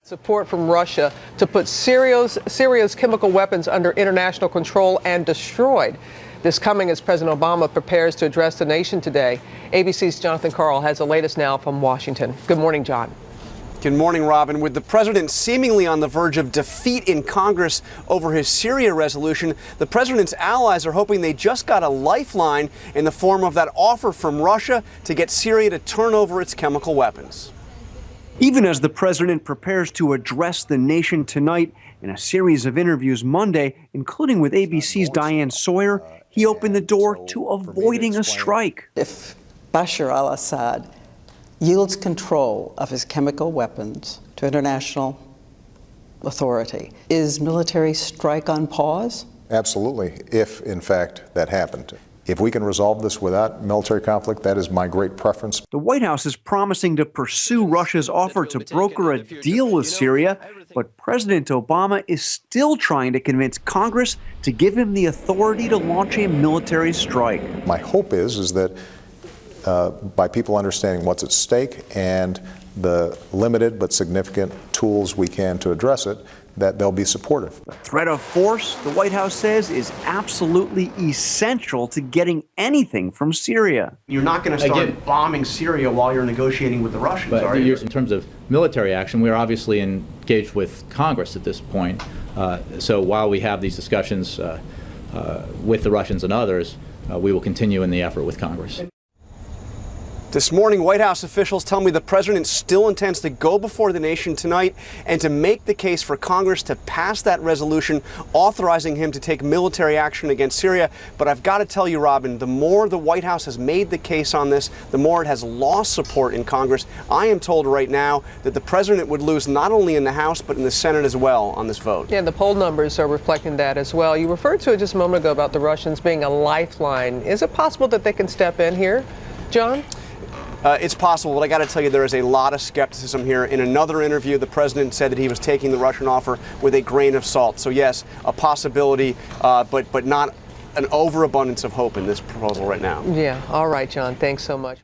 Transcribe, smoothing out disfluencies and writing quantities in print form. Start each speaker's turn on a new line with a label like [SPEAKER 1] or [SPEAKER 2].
[SPEAKER 1] Support from Russia to put Syria's chemical weapons under international control and destroyed. This coming as President Obama prepares to address the nation today. ABC's Jonathan Karl has the latest now from Washington. Good morning, John.
[SPEAKER 2] Good morning, Robin. With the president seemingly on the verge of defeat in Congress over his Syria resolution, the president's allies are hoping they just got a lifeline in the form of that offer from Russia to get Syria to turn over its chemical weapons.
[SPEAKER 3] Even as the president prepares to address the nation tonight in a series of interviews Monday, including with ABC's Diane Sawyer, he opened the door to avoiding a strike.
[SPEAKER 4] If Bashar al-Assad yields control of his chemical weapons to international authority, is military strike on pause?
[SPEAKER 5] Absolutely, if in fact that happened. If we can resolve this without military conflict, that is my great preference.
[SPEAKER 3] The White House is promising to pursue Russia's offer to broker a deal with Syria, but President Obama is still trying to convince Congress to give him the authority to launch a military strike.
[SPEAKER 5] My hope is that by people understanding what's at stake and the limited but significant tools we can to address it, that they'll be supportive.
[SPEAKER 3] The threat of force, the White House says, is absolutely essential to getting anything from Syria.
[SPEAKER 2] You're not going to start bombing Syria while you're negotiating with the Russians, are you?
[SPEAKER 6] In terms of military action, we are obviously engaged with Congress at this point. So while we have these discussions with the Russians and others, we will continue in the effort with Congress.
[SPEAKER 2] This morning, White House officials tell me the president still intends to go before the nation tonight and to make the case for Congress to pass that resolution authorizing him to take military action against Syria. But I've got to tell you, Robin, the more the White House has made the case on this, the more it has lost support in Congress. I am told right now that the president would lose not only in the House, but in the Senate as well on this vote.
[SPEAKER 1] Yeah, the poll numbers are reflecting that as well. You referred to it just a moment ago about the Russians being a lifeline. Is it possible that they can step in here, John?
[SPEAKER 2] It's possible, but I got to tell you, there is a lot of skepticism here. In another interview, the president said that he was taking the Russian offer with a grain of salt. So yes, a possibility, but not an overabundance of hope in this proposal right now.
[SPEAKER 1] Yeah. All right, John. Thanks so much.